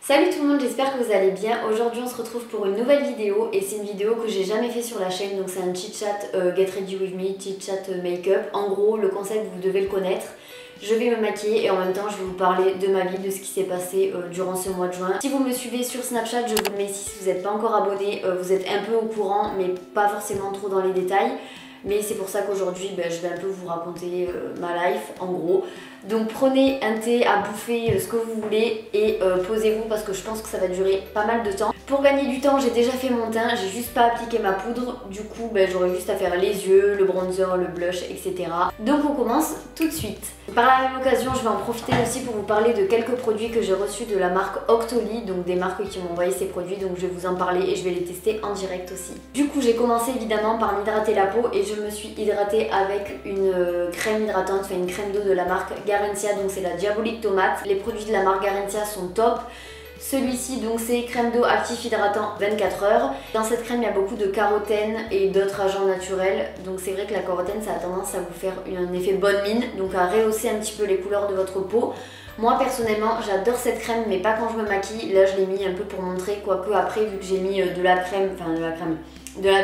Salut tout le monde, j'espère que vous allez bien. Aujourd'hui on se retrouve pour une nouvelle vidéo et c'est une vidéo que j'ai jamais fait sur la chaîne, donc c'est un chit chat get ready with me, chit chat make-up. En gros le concept vous devez le connaître. Je vais me maquiller et en même temps je vais vous parler de ma vie, de ce qui s'est passé durant ce mois de juin. Si vous me suivez sur Snapchat, je vous le mets ici. Si vous n'êtes pas encore abonné, vous êtes un peu au courant mais pas forcément trop dans les détails. Mais c'est pour ça qu'aujourd'hui je vais un peu vous raconter ma life en gros. Donc prenez un thé à bouffer, ce que vous voulez et posez-vous parce que je pense que ça va durer pas mal de temps. Pour gagner du temps, j'ai déjà fait mon teint, j'ai juste pas appliqué ma poudre. Du coup j'aurai juste à faire les yeux, le bronzer, le blush, etc. Donc on commence tout de suite. Par la même occasion, je vais en profiter aussi pour vous parler de quelques produits que j'ai reçus de la marque Octoly, donc des marques qui m'ont envoyé ces produits, donc je vais vous en parler et je vais les tester en direct aussi. Du coup j'ai commencé évidemment par m'hydrater la peau et je me suis hydratée avec une crème hydratante, enfin une crème d'eau de la marque Garancia, donc c'est la Diabolique Tomate. Les produits de la marque Garancia sont top. Celui-ci donc c'est crème d'eau actif hydratant 24 heures. Dans cette crème il y a beaucoup de carotène et d'autres agents naturels. Donc c'est vrai que la carotène ça a tendance à vous faire un effet bonne mine, donc à rehausser un petit peu les couleurs de votre peau. Moi personnellement j'adore cette crème mais pas quand je me maquille. Là je l'ai mis un peu pour montrer, quoique après vu que j'ai mis de la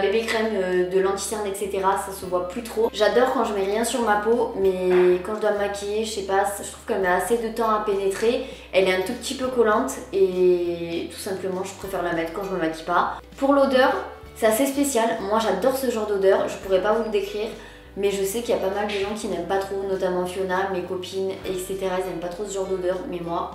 bébé crème, de l'anti-cerne, etc. ça se voit plus trop. J'adore quand je mets rien sur ma peau, mais quand je dois me maquiller, je sais pas, je trouve qu'elle met assez de temps à pénétrer. Elle est un tout petit peu collante et tout simplement je préfère la mettre quand je me maquille pas. Pour l'odeur, c'est assez spécial. Moi j'adore ce genre d'odeur, je pourrais pas vous le décrire. Mais je sais qu'il y a pas mal de gens qui n'aiment pas trop, notamment Fiona, mes copines, etc. Ils n'aiment pas trop ce genre d'odeur, mais moi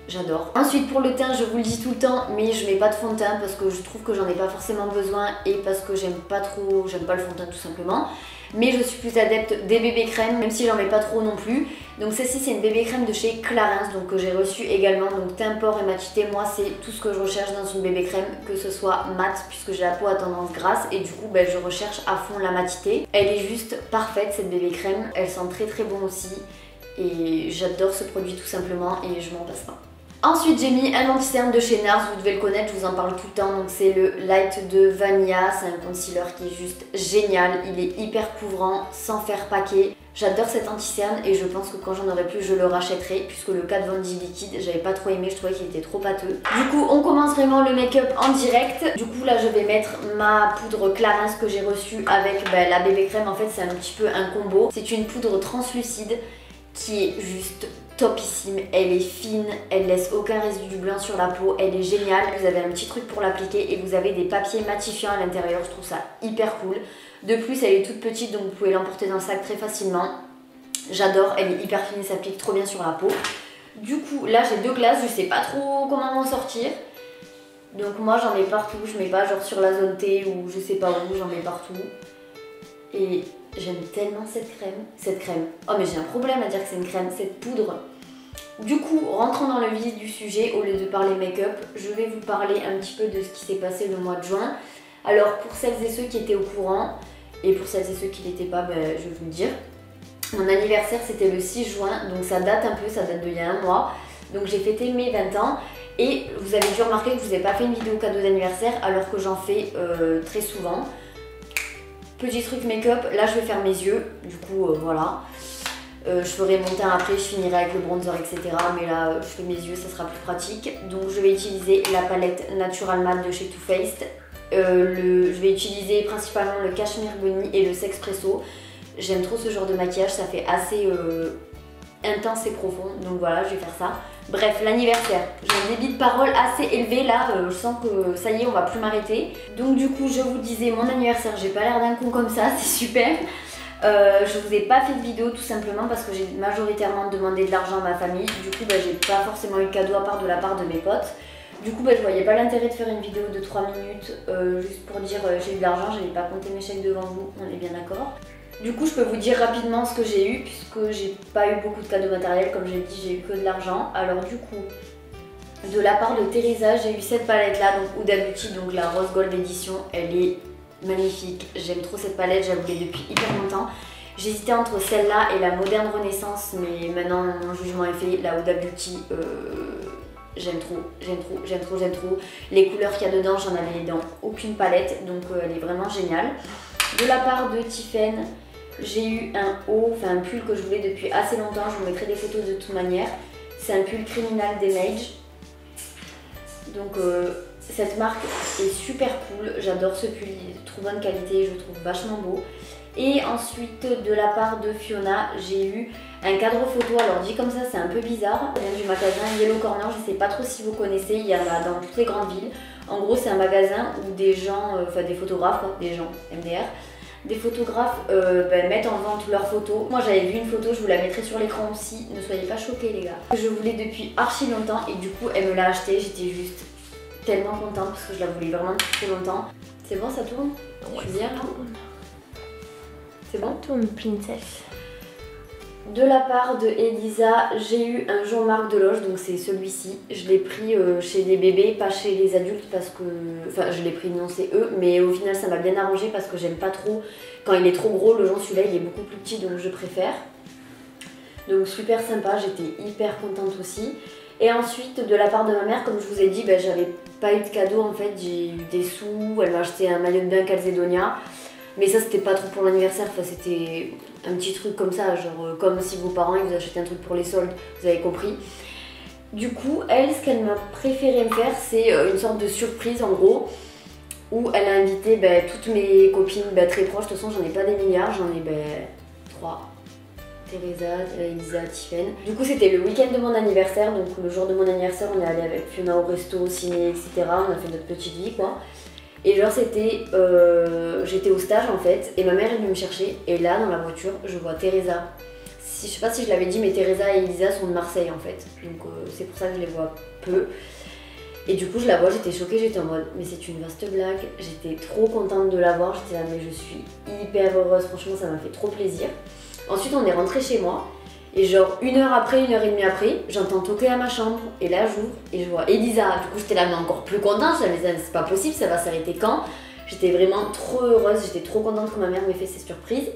j'adore. Ensuite pour le teint, je vous le dis tout le temps, mais je mets pas de fond de teint parce que je trouve que j'en ai pas forcément besoin et parce que j'aime pas le fond de teint tout simplement. Mais je suis plus adepte des bébés crèmes, même si j'en mets pas trop non plus. Donc celle-ci c'est une bébé crème de chez Clarins, donc que j'ai reçue également. Donc teint, pore et matité, moi c'est tout ce que je recherche dans une bébé crème, que ce soit mat puisque j'ai la peau à tendance grasse et du coup je recherche à fond la matité. Elle est juste parfaite cette bébé crème, elle sent très très bon aussi et j'adore ce produit tout simplement et je m'en passe pas. Ensuite j'ai mis un anti-cerne de chez NARS, vous devez le connaître, je vous en parle tout le temps, donc c'est le Light de Vanilla, c'est un concealer qui est juste génial, il est hyper couvrant, sans faire paquet. J'adore cet anti-cerne et je pense que quand j'en aurai plus je le rachèterai puisque le Kat Von D liquide j'avais pas trop aimé, je trouvais qu'il était trop pâteux. Du coup on commence vraiment le make-up en direct. Du coup là je vais mettre ma poudre Clarins que j'ai reçue avec la bébé crème. En fait c'est un petit peu un combo, c'est une poudre translucide qui est juste topissime, elle est fine, elle laisse aucun résidu blanc sur la peau, elle est géniale. Vous avez un petit truc pour l'appliquer et vous avez des papiers matifiants à l'intérieur, je trouve ça hyper cool. De plus elle est toute petite donc vous pouvez l'emporter dans le sac très facilement. J'adore, elle est hyper fine, elle s'applique trop bien sur la peau. Du coup là j'ai deux glaces, je sais pas trop comment m'en sortir. Donc moi j'en mets partout, je mets pas genre sur la zone T ou je sais pas où, j'en mets partout. Et j'aime tellement cette crème. Oh mais j'ai un problème à dire que c'est une crème, cette poudre. Du coup, rentrons dans le vif du sujet, au lieu de parler make-up, je vais vous parler un petit peu de ce qui s'est passé le mois de juin. Alors pour celles et ceux qui étaient au courant, et pour celles et ceux qui n'étaient pas, je vais vous le dire. Mon anniversaire c'était le 6 juin, donc ça date un peu, ça date d'il y a un mois. Donc j'ai fêté mes 20 ans. Et vous avez dû remarquer que je vous ai pas fait une vidéo cadeau d'anniversaire alors que j'en fais très souvent. Petit truc make-up, là je vais faire mes yeux, du coup voilà. Je ferai mon teint après, je finirai avec le bronzer, etc. Mais là je fais mes yeux, ça sera plus pratique. Donc je vais utiliser la palette Natural Matte de chez Too Faced. Je vais utiliser principalement le Cashmere Bunny et le Sexpresso. J'aime trop ce genre de maquillage, ça fait assez intense et profond. Donc voilà, je vais faire ça. Bref, l'anniversaire, j'ai un débit de parole assez élevé là, je sens que ça y est, on va plus m'arrêter. Donc du coup, je vous disais, mon anniversaire, j'ai pas l'air d'un con comme ça, c'est super. Je vous ai pas fait de vidéo tout simplement parce que j'ai majoritairement demandé de l'argent à ma famille. Du coup, j'ai pas forcément eu de cadeau à part de la part de mes potes. Du coup, je voyais pas l'intérêt de faire une vidéo de 3 minutes juste pour dire j'ai eu de l'argent, j'avais pas compté mes chèques devant vous, on est bien d'accord. Du coup je peux vous dire rapidement ce que j'ai eu puisque j'ai pas eu beaucoup de cadeaux matériels, comme j'ai dit j'ai eu que de l'argent. Alors du coup de la part de Teresa j'ai eu cette palette là, donc Huda Beauty, donc la Rose Gold Edition, elle est magnifique, j'aime trop cette palette, je la voulais depuis hyper longtemps. J'hésitais entre celle-là et la Moderne Renaissance mais maintenant mon jugement est fait, la Huda Beauty j'aime trop. Les couleurs qu'il y a dedans j'en avais dans aucune palette donc elle est vraiment géniale. De la part de Tiffen, j'ai eu un haut, enfin un pull que je voulais depuis assez longtemps, je vous mettrai des photos de toute manière. C'est un pull Criminal Damage. Donc cette marque est super cool, j'adore ce pull, il est de trop bonne qualité, je le trouve vachement beau. Et ensuite de la part de Fiona, j'ai eu un cadre photo. Alors dit comme ça c'est un peu bizarre, ça vient du magasin Yellow Corner, je sais pas trop si vous connaissez, il y en a dans toutes les grandes villes. En gros c'est un magasin où des gens, enfin des photographes, quoi, des gens, MDR, des photographes mettent en vente leurs photos. Moi j'avais vu une photo, je vous la mettrai sur l'écran aussi, ne soyez pas choqués les gars. Je voulais depuis archi longtemps et du coup elle me l'a acheté, j'étais juste tellement contente parce que je la voulais vraiment depuis trop longtemps. C'est bon, ça tourne? Ouais, je suis bien là? C'est bon? Tourne princesse. De la part de Elisa, j'ai eu un Jean-Marc Deloche, donc c'est celui-ci. Je l'ai pris chez les bébés, pas chez les adultes parce que... Enfin, je l'ai pris, non, c'est eux, mais au final ça m'a bien arrangé parce que j'aime pas trop... Quand il est trop gros, le Jean, celui-là, il est beaucoup plus petit, donc je préfère. Donc super sympa, j'étais hyper contente aussi. Et ensuite, de la part de ma mère, comme je vous ai dit, j'avais pas eu de cadeau en fait, j'ai eu des sous, elle m'a acheté un maillot de bain Calzedonia. Mais ça c'était pas trop pour l'anniversaire, enfin, c'était un petit truc comme ça, genre comme si vos parents ils vous achetaient un truc pour les soldes, vous avez compris. Du coup, elle, ce qu'elle m'a préféré me faire, c'est une sorte de surprise en gros, où elle a invité toutes mes copines très proches, de toute façon j'en ai pas des milliards, j'en ai 3. Teresa, Elisa, Tiffen. Du coup c'était le week-end de mon anniversaire, donc le jour de mon anniversaire on est allé avec Fiona au resto, au ciné, etc. On a fait notre petite vie quoi. Et genre c'était, j'étais au stage en fait, et ma mère est venue me chercher, et là dans la voiture je vois Teresa. Je sais pas si je l'avais dit, mais Teresa et Elisa sont de Marseille en fait, donc c'est pour ça que je les vois peu. Et du coup je la vois, j'étais choquée, j'étais en mode mais c'est une vaste blague, j'étais trop contente de la voir, j'étais là mais je suis hyper heureuse, franchement ça m'a fait trop plaisir. Ensuite on est rentré chez moi, et genre 1 heure après, 1 heure et demie après, j'entends toquer à ma chambre, et là j'ouvre et je vois Elisa. Du coup j'étais là mais encore plus contente, je me disais c'est pas possible, ça va s'arrêter quand? J'étais vraiment trop heureuse, j'étais trop contente que ma mère m'ait fait ces surprises,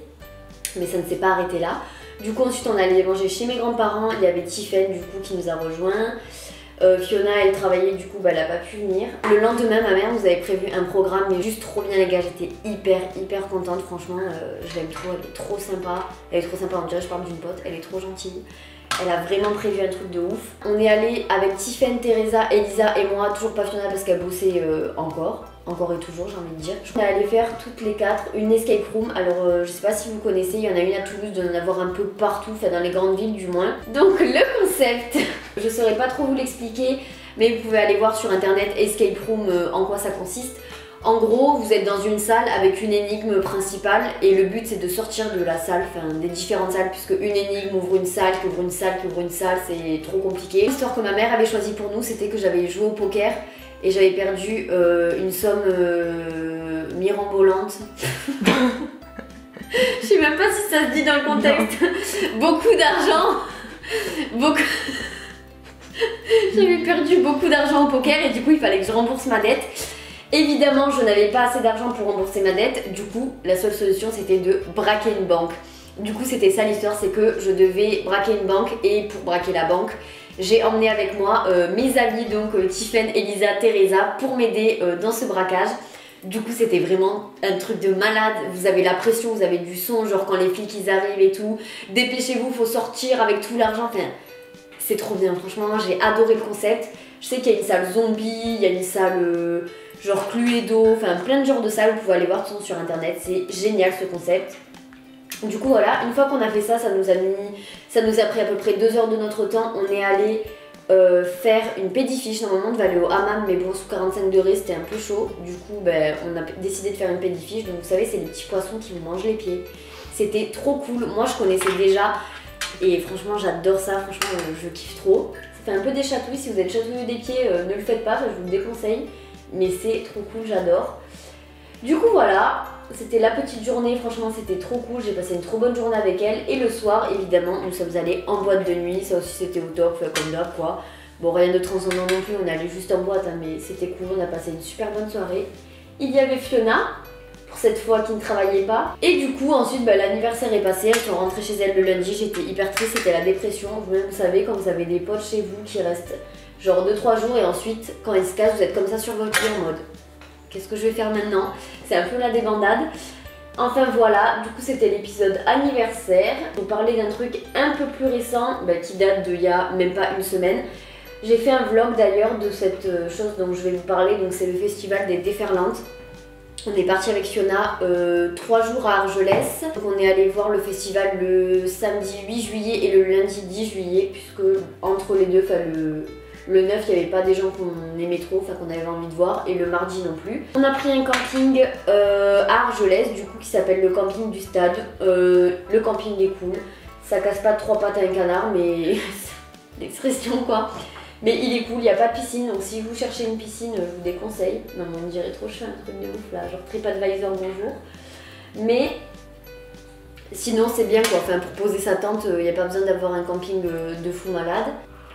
mais ça ne s'est pas arrêté là. Du coup ensuite on allait manger chez mes grands-parents, il y avait Tiffen du coup qui nous a rejoints. Fiona elle travaillait, du coup elle a pas pu venir. Le lendemain ma mère nous avait prévu un programme mais juste trop bien les gars, j'étais hyper contente, franchement je l'aime trop, elle est trop sympa. Elle est trop sympa, on dirait je parle d'une pote, elle est trop gentille. Elle a vraiment prévu un truc de ouf. On est allé avec Tiffen, Teresa, Elisa et moi, toujours pas Fiona parce qu'elle bossait encore et toujours j'ai envie de dire. On est allé faire toutes les 4 une escape room. Alors je sais pas si vous connaissez, il y en a une à Toulouse, il doit y en avoir un peu partout, enfin dans les grandes villes du moins. Donc le concept, je saurais pas trop vous l'expliquer, mais vous pouvez aller voir sur internet escape room en quoi ça consiste. En gros, vous êtes dans une salle avec une énigme principale et le but c'est de sortir de la salle, enfin des différentes salles, puisque une énigme ouvre une salle, qui ouvre une salle, qui ouvre une salle, c'est trop compliqué. L'histoire que ma mère avait choisie pour nous, c'était que j'avais joué au poker et j'avais perdu une somme mirambolante. Je sais même pas si ça se dit dans le contexte. Beaucoup d'argent. J'avais perdu beaucoup d'argent au poker et du coup il fallait que je rembourse ma dette. Évidemment je n'avais pas assez d'argent pour rembourser ma dette, du coup la seule solution c'était de braquer une banque. Du coup c'était ça l'histoire, c'est que je devais braquer une banque et pour braquer la banque j'ai emmené avec moi mes amis, donc Tiffen, Elisa, Teresa pour m'aider dans ce braquage. Du coup c'était vraiment un truc de malade, vous avez la pression, vous avez du son, genre quand les flics ils arrivent et tout, dépêchez-vous, faut sortir avec tout l'argent, enfin c'est trop bien, franchement moi j'ai adoré le concept. Je sais qu'il y a une salle zombie, il y a une salle genre Cluedo, enfin plein de genres de salles, vous pouvez aller voir tout sur internet, c'est génial ce concept. Du coup voilà, une fois qu'on a fait ça, ça nous a pris à peu près 2 heures de notre temps, on est allé faire une pédifiche. Normalement on devait aller au hammam mais bon sous 45 degrés c'était un peu chaud, du coup on a décidé de faire une pédifiche. Donc vous savez c'est les petits poissons qui vous mangent les pieds, c'était trop cool, moi je connaissais déjà et franchement j'adore ça, franchement je kiffe trop. Ça fait un peu des chatouilles, si vous êtes chatouilleux des pieds ne le faites pas, je vous le déconseille, mais c'est trop cool, j'adore. Du coup voilà, c'était la petite journée, franchement c'était trop cool, j'ai passé une trop bonne journée avec elle. Et le soir évidemment nous sommes allés en boîte de nuit, ça aussi c'était au top, comme d'hab quoi. Bon rien de transcendant non plus, on est allé juste en boîte hein, mais c'était cool, on a passé une super bonne soirée. Il y avait Fiona, pour cette fois qui ne travaillait pas. Et du coup ensuite l'anniversaire est passé, elles sont rentrées chez elle le lundi, j'étais hyper triste, c'était la dépression. Vous-même vous savez quand vous avez des potes chez vous qui restent genre 2-3 jours et ensuite quand ils se cassent vous êtes comme ça sur votre pied en mode qu'est-ce que je vais faire maintenant? C'est un peu la débandade. Enfin voilà, du coup c'était l'épisode anniversaire. Pour parler d'un truc un peu plus récent qui date d'il y a même pas une semaine. J'ai fait un vlog d'ailleurs de cette chose dont je vais vous parler, donc c'est le festival des Déferlantes. On est parti avec Fiona 3 jours à Argelès. Donc on est allé voir le festival le samedi 8 juillet et le lundi 10 juillet, puisque entre les deux, le 9, il n'y avait pas des gens qu'on aimait trop, enfin qu'on avait envie de voir, et le mardi non plus. On a pris un camping à Argelès, du coup, qui s'appelle le camping du stade. Le camping est cool, ça casse pas de 3 pattes à un canard, mais l'expression quoi. Mais il est cool, il n'y a pas de piscine, donc si vous cherchez une piscine, je vous déconseille. Non mais on dirait trop, je fais un truc de ouf là, genre TripAdvisor bonjour. Mais sinon c'est bien quoi, enfin pour poser sa tente, il n'y a pas besoin d'avoir un camping de fou malade.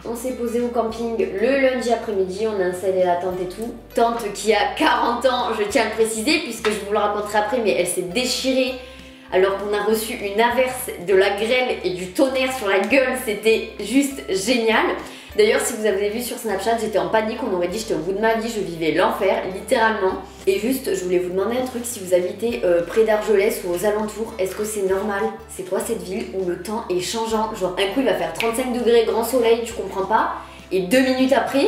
On s'est posé au camping le lundi après-midi, on a installé la tente et tout. Tente qui a 40 ans, je tiens à le préciser, puisque je vous le raconterai après, mais elle s'est déchirée alors qu'on a reçu une averse, de la grêle et du tonnerre sur la gueule, c'était juste génial. D'ailleurs, si vous avez vu sur Snapchat, j'étais en panique, on aurait dit j'étais au bout de ma vie, je vivais l'enfer, littéralement. Et juste, je voulais vous demander un truc, si vous habitez près d'Argelès ou aux alentours, est-ce que c'est normal? C'est quoi cette ville où le temps est changeant? Genre un coup il va faire 35 degrés, grand soleil, tu comprends pas, et 2 minutes après,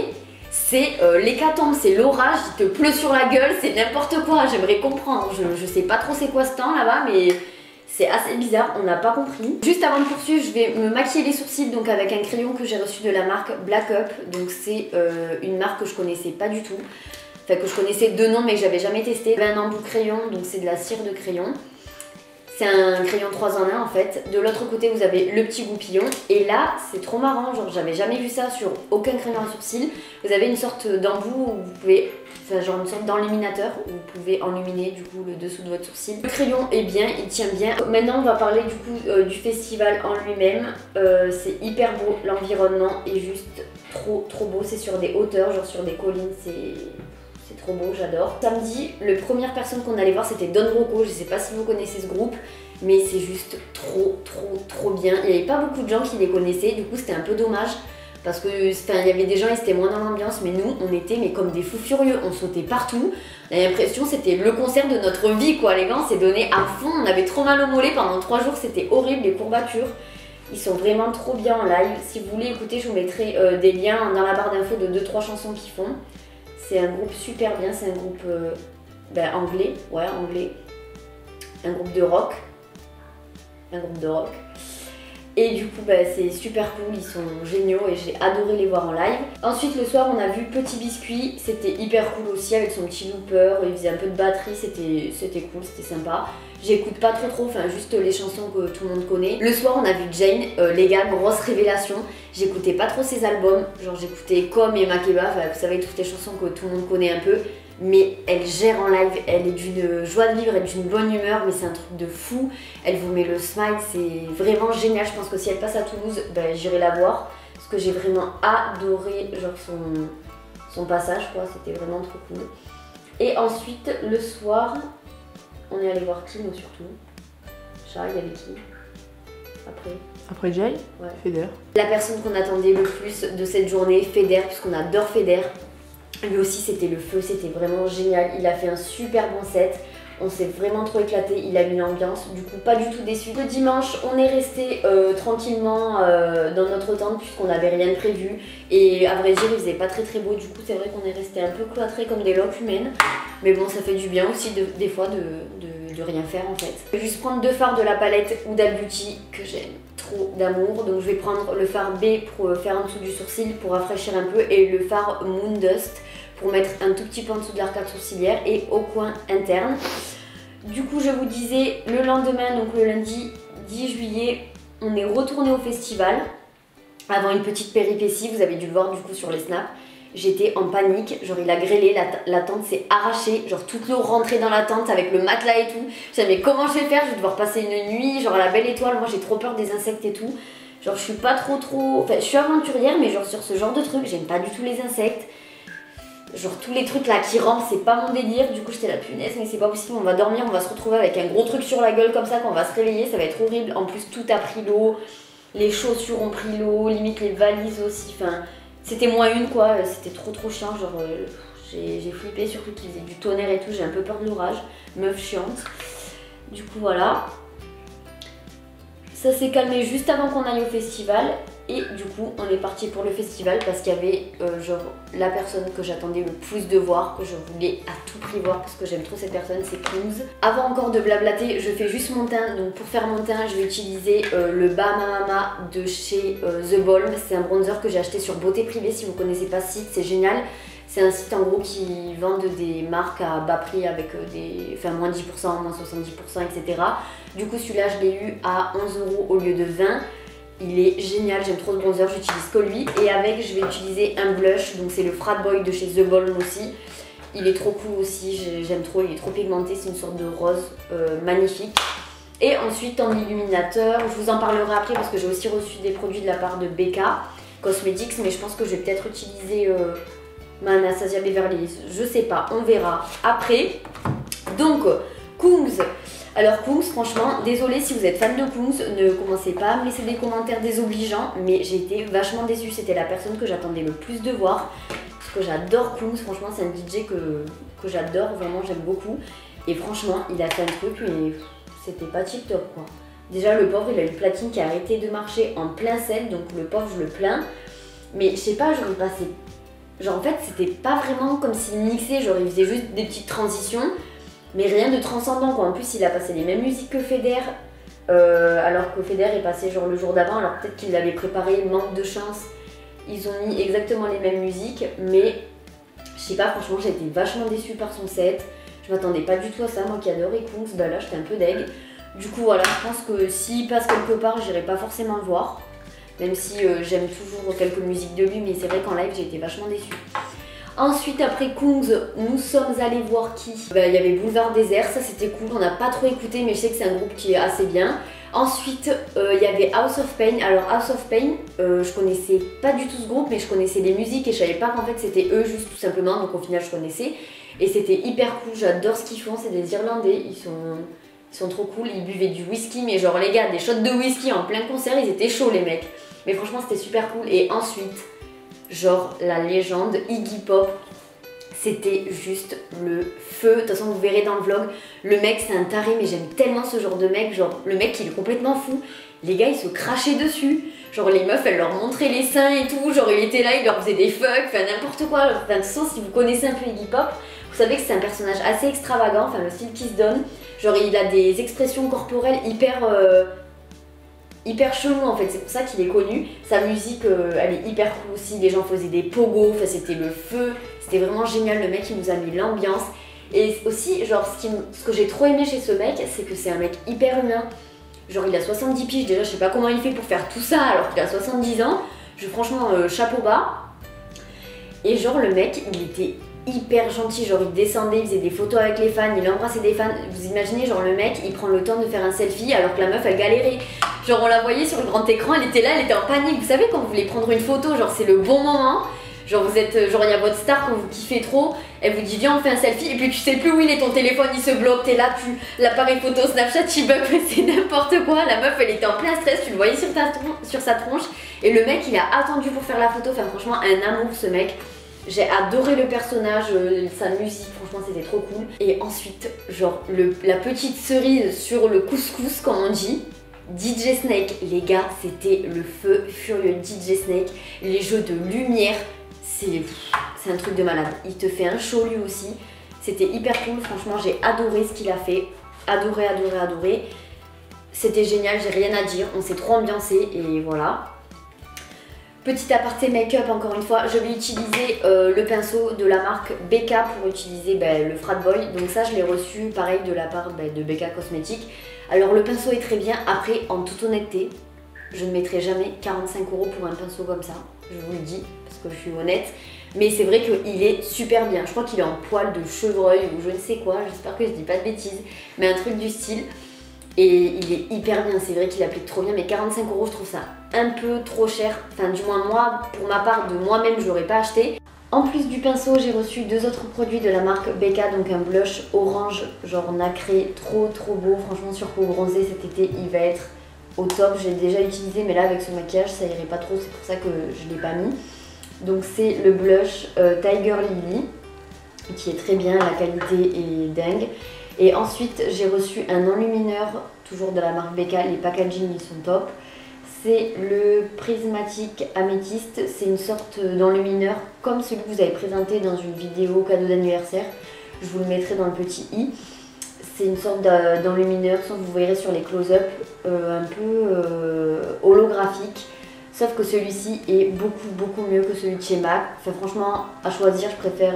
c'est l'hécatombe, c'est l'orage, il te pleut sur la gueule, c'est n'importe quoi, j'aimerais comprendre. Je sais pas trop c'est quoi ce temps là-bas, mais c'est assez bizarre, on n'a pas compris. Juste avant de poursuivre, je vais me maquiller les sourcils donc avec un crayon que j'ai reçu de la marque Black Up. Donc c'est une marque que je connaissais pas du tout. Enfin que je connaissais de nom mais que j'avais jamais testé. J'avais un embout crayon, donc c'est de la cire de crayon. C'est un crayon 3 en 1 en fait. De l'autre côté vous avez le petit goupillon. Et là c'est trop marrant, genre j'avais jamais vu ça sur aucun crayon à sourcils. Vous avez une sorte d'embout où vous pouvez, enfin genre une sorte d'enluminateur où vous pouvez enluminer du coup le dessous de votre sourcil. Le crayon est bien, il tient bien. Maintenant on va parler du coup du festival en lui-même. C'est hyper beau, l'environnement est juste trop beau. C'est sur des hauteurs, genre sur des collines, c'est trop beau, j'adore. Samedi, la première personne qu'on allait voir c'était Don Rocco, je sais pas si vous connaissez ce groupe, mais c'est juste trop bien. Il n'y avait pas beaucoup de gens qui les connaissaient, du coup c'était un peu dommage, parce que il y avait des gens, ils étaient moins dans l'ambiance, mais nous on était mais comme des fous furieux, on sautait partout. On avait l'impression c'était le concert de notre vie quoi, les gars, on s'est donné à fond, on avait trop mal au mollet pendant 3 jours, c'était horrible les courbatures. Ils sont vraiment trop bien en live. Si vous voulez écouter, je vous mettrai des liens dans la barre d'infos de 2-3 chansons qu'ils font. C'est un groupe super bien, c'est un groupe anglais, ouais anglais, un groupe de rock, et du coup c'est super cool, ils sont géniaux et j'ai adoré les voir en live. Ensuite le soir on a vu Petit Biscuit, c'était hyper cool aussi avec son petit looper, il faisait un peu de batterie, c'était cool, c'était sympa. J'écoute pas trop, enfin juste les chansons que tout le monde connaît. Le soir on a vu Jane, les gars, grosse révélation. J'écoutais pas trop ses albums, genre j'écoutais Comme et Makeba, enfin vous savez toutes les chansons que tout le monde connaît un peu. Mais elle gère en live, elle est d'une joie de vivre et d'une bonne humeur, mais c'est un truc de fou. Elle vous met le smile, c'est vraiment génial. Je pense que si elle passe à Toulouse, j'irai la voir. Parce que j'ai vraiment adoré genre son passage, quoi, c'était vraiment trop cool. Et ensuite, le soir, on est allé voir qui, nous surtout. Chat, il y avait qui Après Jay, ouais. Feder. La personne qu'on attendait le plus de cette journée, Feder, puisqu'on adore Feder. Lui aussi c'était le feu, c'était vraiment génial, il a fait un super bon set, on s'est vraiment trop éclaté, il a mis l'ambiance, du coup pas du tout déçu. Le dimanche on est resté tranquillement dans notre tente puisqu'on n'avait rien de prévu et à vrai dire il faisait pas très beau, du coup c'est vrai qu'on est resté un peu cloîtrés comme des loques humaines, mais bon ça fait du bien aussi des fois de rien faire en fait. Je vais juste prendre 2 fards de la palette Huda Beauty que j'aime trop d'amour, donc je vais prendre le fard B pour faire en dessous du sourcil pour rafraîchir un peu et le fard Moon Dust pour mettre un tout petit peu en dessous de l'arcade sourcilière et au coin interne. Du coup je vous disais le lendemain, donc le lundi 10 juillet, on est retourné au festival avant une petite péripétie, vous avez dû le voir du coup sur les snaps. J'étais en panique, genre il a grêlé, la tente s'est arrachée, genre toute l'eau rentrait dans la tente avec le matelas et tout. Je disais mais comment je vais faire, je vais devoir passer une nuit, genre à la belle étoile, moi j'ai trop peur des insectes et tout. Genre je suis pas trop, enfin je suis aventurière mais genre sur ce genre de truc, j'aime pas du tout les insectes. Genre tous les trucs là qui rampent, c'est pas mon délire, du coup j'étais la punaise mais c'est pas possible, on va dormir, on va se retrouver avec un gros truc sur la gueule comme ça quand on va se réveiller, ça va être horrible. En plus tout a pris l'eau, les chaussures ont pris l'eau, limite les valises aussi, enfin... C'était -1 quoi, c'était trop chiant, genre j'ai flippé, surtout qu'il faisait du tonnerre et tout, j'ai un peu peur de l'orage, meuf chiante. Du coup voilà. Ça s'est calmé juste avant qu'on aille au festival et du coup on est parti pour le festival parce qu'il y avait genre la personne que j'attendais le plus de voir, que je voulais à tout prix voir parce que j'aime trop cette personne, c'est Kungs. Avant encore de blablater, je fais juste mon teint, donc pour faire mon teint je vais utiliser le Bahama de chez The Balm. C'est un bronzer que j'ai acheté sur Beauté Privée, si vous connaissez pas ce site, c'est génial. C'est un site en gros qui vend des marques à bas prix avec moins 10%, moins 70%, etc. Du coup celui-là je l'ai eu à 11 € au lieu de 20. Il est génial, j'aime trop ce bronzer, j'utilise que lui. Et avec je vais utiliser un blush, donc c'est le Frat Boy de chez The Balm aussi. Il est trop cool aussi, j'aime trop, il est trop pigmenté, c'est une sorte de rose magnifique. Et ensuite en illuminateur, je vous en parlerai après parce que j'ai aussi reçu des produits de la part de BK Cosmetics, mais je pense que je vais peut-être utiliser ma Anastasia Beverly Hills, je sais pas, on verra après. Donc Kungs, alors Kungs, franchement, désolée si vous êtes fan de Kungs, ne commencez pas à me laisser des commentaires désobligeants, mais j'ai été vachement déçue, c'était la personne que j'attendais le plus de voir, parce que j'adore Kungs, franchement c'est un DJ que j'adore, vraiment j'aime beaucoup, et franchement il a fait un truc mais c'était pas tip top quoi. Déjà le pauvre il a une platine qui a arrêté de marcher en plein sel, donc le pauvre je le plains, mais je sais pas, j'aurais passé... Genre en fait c'était pas vraiment comme s'il mixait, genre il faisait juste des petites transitions, mais rien de transcendant quoi. En plus il a passé les mêmes musiques que Feder, alors que Feder est passé genre le jour d'avant, alors peut-être qu'il l'avait préparé, manque de chance. Ils ont mis exactement les mêmes musiques, mais je sais pas, franchement j'ai été vachement déçue par son set. Je m'attendais pas du tout à ça, moi qui adorais Kungs, bah là j'étais un peu deg. Du coup voilà, je pense que s'il passe quelque part, j'irai pas forcément le voir. Même si j'aime toujours quelques musiques de lui, mais c'est vrai qu'en live j'ai été vachement déçue. Ensuite après Kungs, nous sommes allés voir qui? Il y avait Boulevard Désert, ça c'était cool, on n'a pas trop écouté mais je sais que c'est un groupe qui est assez bien. Ensuite il y avait House of Pain. Alors House of Pain, je connaissais pas du tout ce groupe mais je connaissais les musiques et je savais pas qu'en fait c'était eux juste tout simplement, donc au final je connaissais. Et c'était hyper cool, j'adore ce qu'ils font, c'est des Irlandais, ils sont trop cool, ils buvaient du whisky, mais genre les gars, des shots de whisky en plein concert, ils étaient chauds les mecs. Mais franchement c'était super cool. Et ensuite, genre la légende Iggy Pop, c'était juste le feu. De toute façon vous verrez dans le vlog, le mec c'est un taré, mais j'aime tellement ce genre de mec. Genre le mec il est complètement fou, les gars ils se crachaient dessus. Genre les meufs elles leur montraient les seins et tout, genre il était là, il leur faisait des fucks, enfin n'importe quoi. Enfin de toute façon si vous connaissez un peu Iggy Pop, vous savez que c'est un personnage assez extravagant, enfin le style qu'il se donne. Genre il a des expressions corporelles hyper chelou en fait, c'est pour ça qu'il est connu. Sa musique elle est hyper cool aussi, les gens faisaient des pogos, enfin c'était le feu, c'était vraiment génial, le mec il nous a mis l'ambiance. Et aussi genre ce que j'ai trop aimé chez ce mec, c'est que c'est un mec hyper humain. Genre il a 70 piges, déjà je sais pas comment il fait pour faire tout ça alors qu'il a 70 ans. Franchement chapeau bas. Et genre le mec il était hyper gentil, genre il descendait, il faisait des photos avec les fans, il embrassait des fans. Vous imaginez genre le mec il prend le temps de faire un selfie alors que la meuf elle galérait. Genre on la voyait sur le grand écran, elle était là, elle était en panique. Vous savez quand vous voulez prendre une photo, genre c'est le bon moment. Genre vous êtes, genre il y a votre star quand vous kiffez trop, elle vous dit viens on fait un selfie et puis tu sais plus où il est ton téléphone, il se bloque, t'es là, l'appareil photo Snapchat il bug, c'est n'importe quoi. La meuf elle était en plein stress, tu le voyais sur sa tronche et le mec il a attendu pour faire la photo, enfin franchement un amour ce mec. J'ai adoré le personnage, sa musique, franchement c'était trop cool. Et ensuite, genre la petite cerise sur le couscous comme on dit, DJ Snake, les gars, c'était le feu furieux. DJ Snake, les jeux de lumière, c'est un truc de malade. Il te fait un show lui aussi, c'était hyper cool, franchement j'ai adoré ce qu'il a fait. Adoré, adoré, adoré. C'était génial, j'ai rien à dire, on s'est trop ambiancé et voilà. Petit aparté make-up, encore une fois, je vais utiliser le pinceau de la marque BK pour utiliser le Frat Boy. Donc ça, je l'ai reçu pareil de la part de BK Cosmetics. Alors le pinceau est très bien. Après, en toute honnêteté, je ne mettrai jamais 45 € pour un pinceau comme ça. Je vous le dis, parce que je suis honnête. Mais c'est vrai qu'il est super bien. Je crois qu'il est en poil de chevreuil ou je ne sais quoi. J'espère que je dis pas de bêtises. Mais un truc du style. Et il est hyper bien, c'est vrai qu'il applique trop bien, mais 45 € je trouve ça un peu trop cher. Enfin du moins moi, pour ma part, de moi-même je l'aurais pas acheté. En plus du pinceau, j'ai reçu deux autres produits de la marque BK, donc un blush orange, genre nacré, trop beau. Franchement sur peau bronzée cet été, il va être au top. J'ai déjà utilisé, mais là avec ce maquillage ça irait pas trop, c'est pour ça que je l'ai pas mis. Donc c'est le blush Tiger Lily, qui est très bien, la qualité est dingue. Et ensuite j'ai reçu un enlumineur toujours de la marque Becca, les packaging ils sont top. C'est le prismatique améthyste, c'est une sorte d'enlumineur comme celui que vous avez présenté dans une vidéo cadeau d'anniversaire. Je vous le mettrai dans le petit i. C'est une sorte d'enlumineur, sauf que vous verrez sur les close-up, un peu holographique. Sauf que celui-ci est beaucoup mieux que celui de chez MAC. Enfin franchement, à choisir, je préfère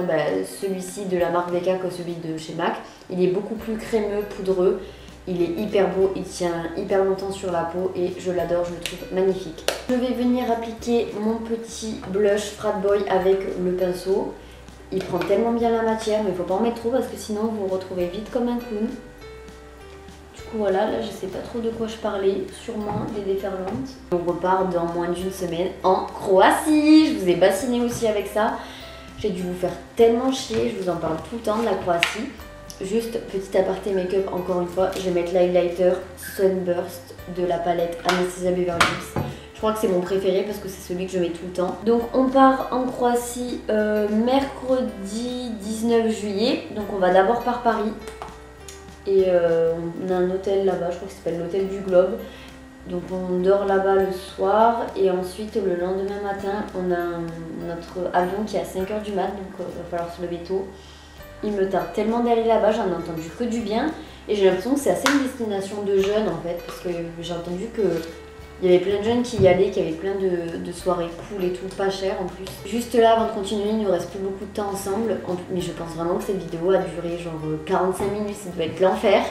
celui-ci de la marque Becca que celui de chez MAC. Il est beaucoup plus crémeux, poudreux. Il est hyper beau, il tient hyper longtemps sur la peau et je l'adore, je le trouve magnifique. Je vais venir appliquer mon petit blush Frat Boy avec le pinceau. Il prend tellement bien la matière, mais il ne faut pas en mettre trop parce que sinon vous vous retrouvez vite comme un clown. Du coup voilà, là je sais pas trop de quoi je parlais, sûrement des déferlantes. On repart dans moins d'une semaine en Croatie. Je vous ai bassiné aussi avec ça. J'ai dû vous faire tellement chier, je vous en parle tout le temps de la Croatie. Juste petit aparté make-up encore une fois, je vais mettre l'highlighter Sunburst de la palette Anastasia Beverly Hills. Je crois que c'est mon préféré parce que c'est celui que je mets tout le temps. Donc on part en Croatie mercredi 19 juillet. Donc on va d'abord par Paris. Et on a un hôtel là-bas, je crois que ça s'appelle l'hôtel du Globe. Donc on dort là-bas le soir et ensuite le lendemain matin on a notre avion qui est à 5h du mat, donc il va falloir se lever tôt. Il me tarde tellement d'aller là-bas, j'en ai entendu que du bien et j'ai l'impression que c'est assez une destination de jeunes en fait, parce que j'ai entendu que il y avait plein de jeunes qui y allaient, qui avaient plein de soirées cool et tout, pas cher en plus. Juste là, avant de continuer, il nous reste plus beaucoup de temps ensemble, mais je pense vraiment que cette vidéo a duré genre 45 minutes, ça doit être l'enfer.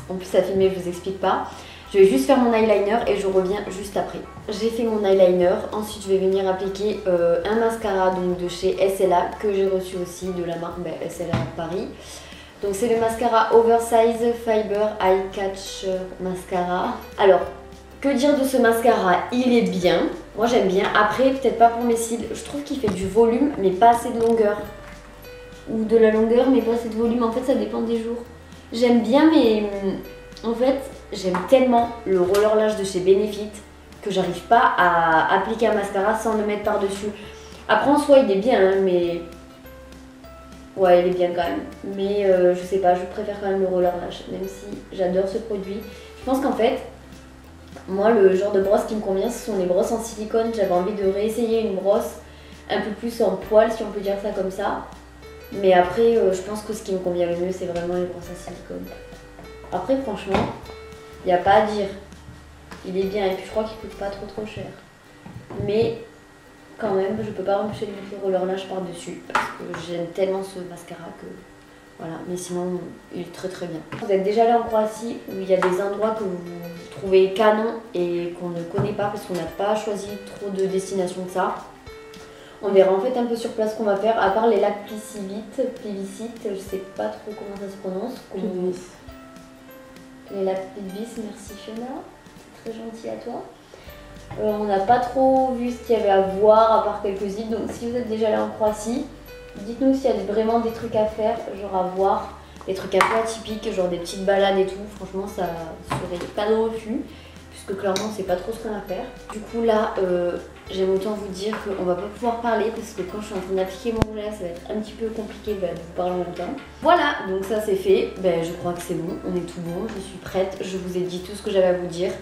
En plus à filmer, je vous explique pas. Je vais juste faire mon eyeliner et je reviens juste après. J'ai fait mon eyeliner, ensuite je vais venir appliquer un mascara donc de chez SLA que j'ai reçu aussi de la marque SLA Paris. Donc c'est le mascara Oversize Fiber Eye Catcher Mascara. Alors, que dire de ce mascara? Il est bien, moi j'aime bien. Après, peut-être pas pour mes cils, je trouve qu'il fait du volume mais pas assez de longueur. Ou de la longueur mais pas assez de volume, en fait ça dépend des jours. J'aime bien mais en fait j'aime tellement le roller lash de chez Benefit que j'arrive pas à appliquer un mascara sans le mettre par dessus. Après en soi il est bien hein, mais ouais il est bien quand même. Mais je sais pas, je préfère quand même le roller lash même si j'adore ce produit. Je pense qu'en fait moi le genre de brosse qui me convient ce sont les brosses en silicone. J'avais envie de réessayer une brosse un peu plus en poil si on peut dire ça comme ça. Mais après je pense que ce qui me convient le mieux c'est vraiment les brosses en silicone. Après franchement il n'y a pas à dire, il est bien et puis je crois qu'il coûte pas trop cher. Mais quand même, je peux pas empêcher de mettre le roller lash par dessus parce que j'aime tellement ce mascara que voilà. Mais sinon, il est très bien. Vous êtes déjà allé en Croatie où il y a des endroits que vous trouvez canon et qu'on ne connaît pas parce qu'on n'a pas choisi trop de destinations que ça. On verra en fait un peu sur place qu'on va faire, à part les lacs Plivicite, je sais pas trop comment ça se prononce. Les lacs Plitvice, merci Fiona, c'est très gentil à toi. On n'a pas trop vu ce qu'il y avait à voir à part quelques îles, donc si vous êtes déjà allé en Croatie, dites-nous s'il y a vraiment des trucs à faire, genre à voir, des trucs un peu atypiques, genre des petites balades et tout. Franchement ça serait pas de refus, puisque clairement c'est pas trop ce qu'on a à faire. Du coup là, j'aime autant vous dire qu'on va pas pouvoir parler parce que quand je suis en train d'appliquer mon rouge, ça va être un petit peu compliqué de vous parler en même temps. Voilà, donc ça c'est fait, je crois que c'est bon, on est tout bon, je suis prête, je vous ai dit tout ce que j'avais à vous dire.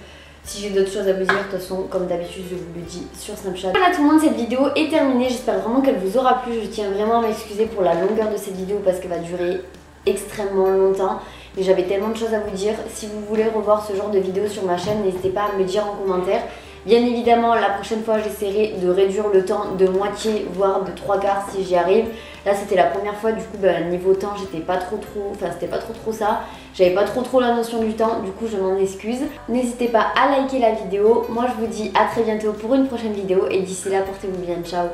Si j'ai d'autres choses à vous dire, de toute façon, comme d'habitude, je vous le dis sur Snapchat. Voilà tout le monde, cette vidéo est terminée, j'espère vraiment qu'elle vous aura plu. Je tiens vraiment à m'excuser pour la longueur de cette vidéo parce qu'elle va durer extrêmement longtemps. Mais j'avais tellement de choses à vous dire. Si vous voulez revoir ce genre de vidéo sur ma chaîne, n'hésitez pas à me le dire en commentaire. Bien évidemment, la prochaine fois, j'essaierai de réduire le temps de moitié, voire de 3/4 si j'y arrive. Là, c'était la première fois, du coup, niveau temps, j'étais pas trop, c'était pas trop ça. J'avais pas trop la notion du temps, du coup, je m'en excuse. N'hésitez pas à liker la vidéo. Moi, je vous dis à très bientôt pour une prochaine vidéo. Et d'ici là, portez-vous bien. Ciao!